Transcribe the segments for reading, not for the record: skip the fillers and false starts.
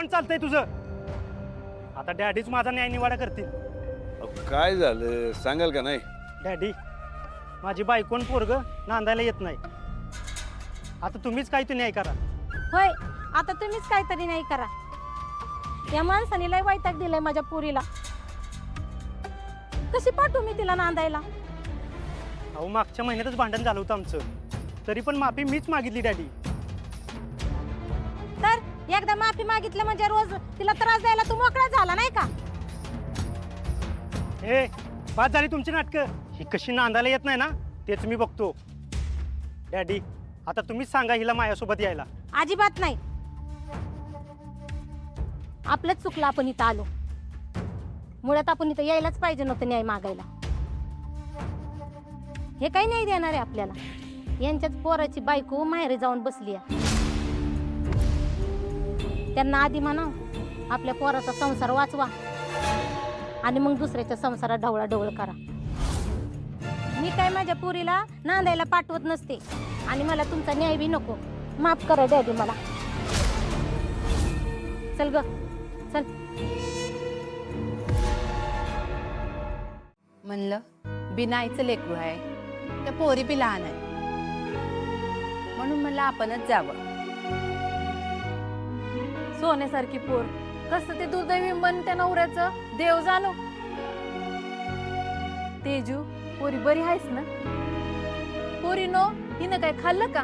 तोंड चालतंय तुझं. आता डॅडीच माझा न्याय निवाडा करतील. काय झालं सांगाल का नाही? डॅडी, माझी बायकोन पोरग नांदायला येत नाही. आता तुम्हीच काय ते न्याय करा. होय, आता तुम्हीच काहीतरी नाही करा. या माणसाने लय वैताग दिलाय माझ्या पोरीला. कशी पाठवू मी तिला नांदायला? अहो, मागच्या महिन्यातच भांडण झालं होतं आमचं, तरी पण माफी मीच मागितली डॅडी. तर एकदा माफी मागितलं म्हणजे रोज तिला त्रास द्यायला तू मोकळा झाला नाही का? ए, बाद झाली तुमची नाटकं. ही कशी नांदायला येत नाही ना, तेच मी बघतो. डॅडी, आता तुम्हीच सांगा हिला माझ्यासोबत यायला. अजिबात नाही. आपलंच चुकलं, आपण इथं आलो. मुळात आपण इथं यायलाच पाहिजे नव्हतं न्याय मागायला. हे काही नाही देणार आहे आपल्याला. यांच्याच पोराची बायको माहेरी जाऊन बसली आहे. त्यांना आधी म्हणा आपल्या पोराचा संसार वाचवा आणि मग दुसऱ्याच्या संसारात ढवळाढवळ करा. मी काय माझ्या पोरीला नांदायला पाठवत नसते आणि मला तुमचा न्याय बी नको. माफ करा डॅडी मला. चल ग चल. म्हणलं बिनायचं लेकरू आहे, त्या पोरी बी लहान आहे, म्हणून म्हणलं आपणच जावं. सोन्यासारखी पोर, कसं ते दुर्दैवी मन त्या नवऱ्याचं देव जाणो. तेजू, पोरी बरी आहेस ना? पोरी नो हिनं काय खाल्लं का?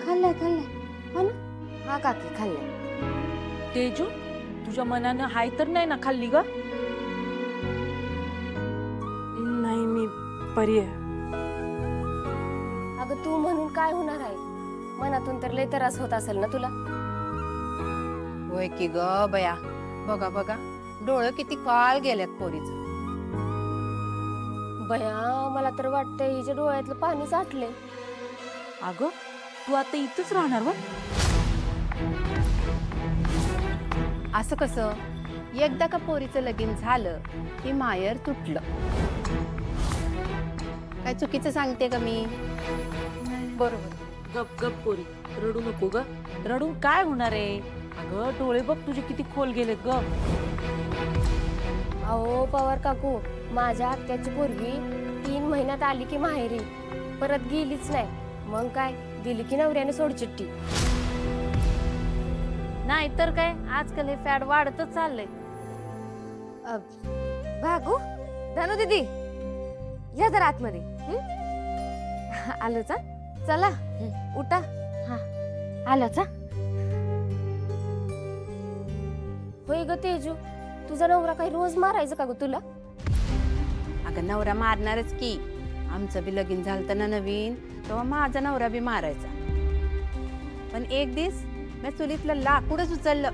खाल्लंय खाल्लंय हो ना. हा काकी खाल्लंय. तेजू, तुझ्या मनानं हाय तर नाही ना खाल्ली ग? नाही मी बरी आहे. अगं तू म्हणून काय होणार आहे? मनातून तर लय त्रास होत असेल ना तुला. होय की ग बया, बघा बघा डोळं किती काळ गेल्यात पोरीचं. बया, मला तर वाटतंय हिच्या डोळ्यातलं पाणी साठलंय. अगं, तू आता इथंच राहणार व? असं कसं? एकदा का पोरीचं लगीन झालं की मायर तुटलं. काय चुकीचं सांगते का मी? बरोबर. गप गप पोरी, रडू नको ग. रडून काय होणार आहे? अगं, डोळे बघ तुझे किती खोल गेलेत ग. अहो पवार काकू, माझ्या आत्याची पोरगी 3 महिन्यात आली की माहेरी, परत गेलीच नाही. मग काय, दिली की नवऱ्याने सोडचिट्टी. नाही तर काय, आजकाल हे फॅड वाढतच चाललंय. भागू, धनु दीदी या जरा आतमध्ये. आलोच. चला उठा. आलोच. होय ग तेजू, तुझा नवरा काही रोज मारायचं का ग तुला? अगं नवरा मारणारच की. आमचं बी लगीन झालं ना नवीन, तेव्हा माझा नवरा बी मारायचा. पण एक दिवस मी चुलीतलं लाकूडच उचललं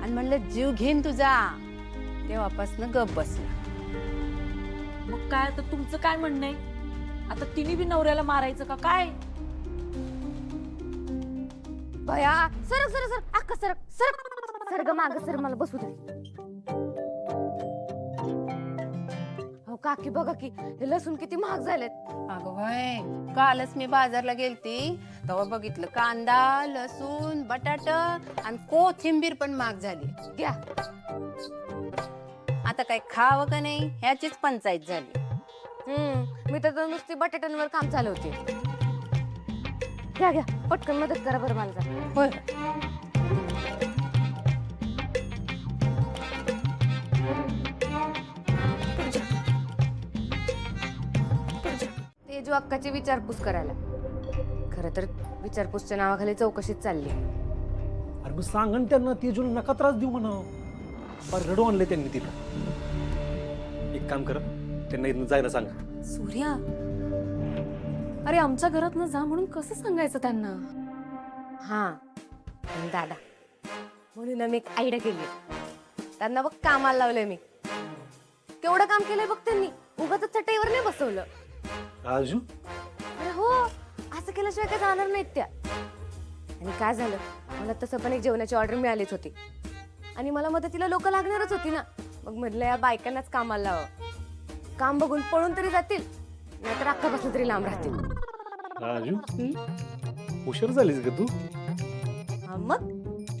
आणि म्हणलं जीव घेईन तुझा. तेव्हापासून गप बसला. मग काय आता तुमचं काय म्हणणं आहे? आता तिने बी नवऱ्याला मारायचं का काय? भया, सरक सरक सरक, अक्का सरक सरक सरग माग सर, मला बसू दे. हो काकी, बघा की हे लसूण किती महाग झालेत. अगं वय, कालच मी बाजारला गेलती, तेव्हा बघितलं कांदा, लसूण, बटाट आणि कोथिंबीर पण महाग झाली. घ्या. आता काय खावं का नाही ह्याचीच पंचायत झाली. मी तर नुसती बटाट्यांवर काम चालू होते. घ्या घ्या, पटकन मदत करा बरं मला जरा. होय. तेजू अक्काची विचारपूस करायला. खरं तर विचारपूसच्या नावाखाली चौकशीच चालली. अरे मग सांगन त्यांना, तेजूला नका त्रास देऊ म्हणा. बरं, रडू आणले त्यांनी तिला. एक काम कर, त्यांना इथून जायला सांगा. सूर्या, अरे आमच्या घरात न जा म्हणून कसं सांगायचं त्यांना? हा पण दादा, म्हणून मी एक आयडिया केली. त्यांना बघ कामाला लावलंय मी. केवढं काम केलंय बघ त्यांनी. उगाच चटईवर नाही बसवलं. राजू, अरे हो, असं केल्याशिवाय काय जाणार नाहीत त्या. आणि काय झालं, मला तसं पण एक जेवणाची ऑर्डर मिळालीच होती आणि मला मदतीला लोक लागणारच होती ना. मग म्हटलं या बायकांनाच कामाला लावावं. काम बघून पळून तरी जातील, नाहीतर अक्कापासून तरी लांब राहतील. राजू, हुशार झालीस का तू? हा मग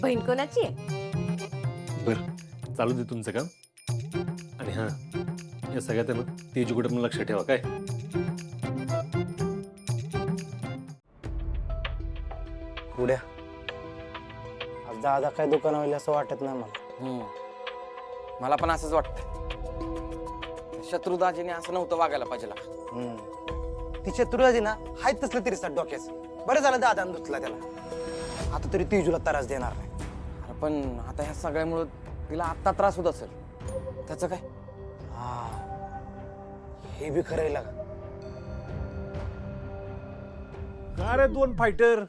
बहीण कोणाची आहे? बर चालू दे तुमचं काम. आणि हां, या सगळ्यात आहे ना तेजूकडे पण लक्ष ठेवा काय. उड्या आज दादा काय दुकान होईल असं वाटत नाही मला. मला पण असंच वाटतं. शत्रुदाजीने असं नव्हतं वागायला पाहिजे. ती शत्रुराजी ना हाय तसलं तरी सर डोक्याचं. बरं झालं दादा दुसला त्याला. आता तरी तेजूला त्रास देणार नाही. अरे पण आता ह्या सगळ्यामुळं तिला आत्ता त्रास होत असेल. त्याचं काय? हा हे बी खरं आहे लागा. का रे दोन फायटर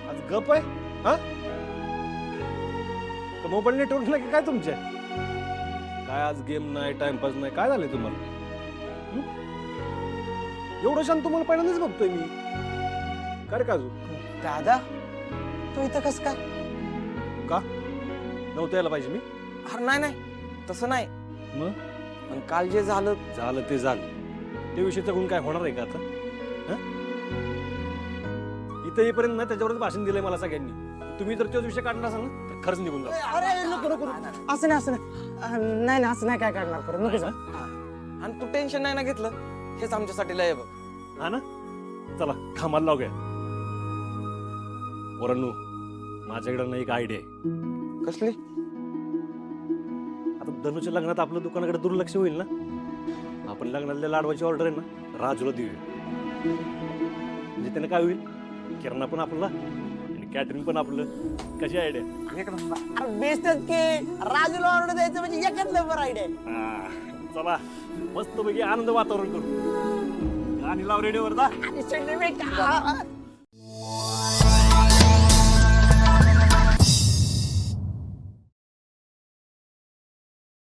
आज गप आहे हा? का मोबाईल नेटवर्क नाही की काय तुमच्या? काय आज गेम नाही, टाइमपास नाही, काय झालंय तुम्हाला? एवढं शांत तुम्हाला पहिल्यांदाच बघतोय मी. काय रे काजू? दादा तू इथं कस काय? का नव्हतं यायला पाहिजे मी? अरे नाही नाही तसं नाही. मग पण काल जे झालं झालं ते झालं. ते विषयीचं गुण काय होणार आहे का आता? इथं येईपर्यंत ना त्याच्यावरच भाषण दिलंय मला सगळ्यांनी. तुम्ही जर तोच विषय काढणार असाल ना तर खरंच निघून जा. अरे नको नको असं नाही असं नाही. नाही नाही असं नाही काय करणार परत नको जा. आणि तू टेन्शन नाही ना घेतलं हेच आमच्यासाठी लय आहे बघ. हा ना, चला कामाला लावूया. पोरांनो, माझ्याकडे ना एक आयडिया आहे. कसली? आता धनुच्या लग्नात आपलं दुकानाकडे दुर्लक्ष होईल ना. आपण लग्नातल्या लाडवाची ऑर्डर आहे ना राजूला देऊया. म्हणजे त्यानं काय होईल, किराणा पण आपला आणि कॅटरिंग पण आपलं. कशी आयडिया? बेस्टच की राजूला ऑर्डर द्यायचं म्हणजे एकच नंबर आयडिया. चला मस्त पैकी आनंद वातावरण करू. आणि लाव रेडिओवर जा. आणि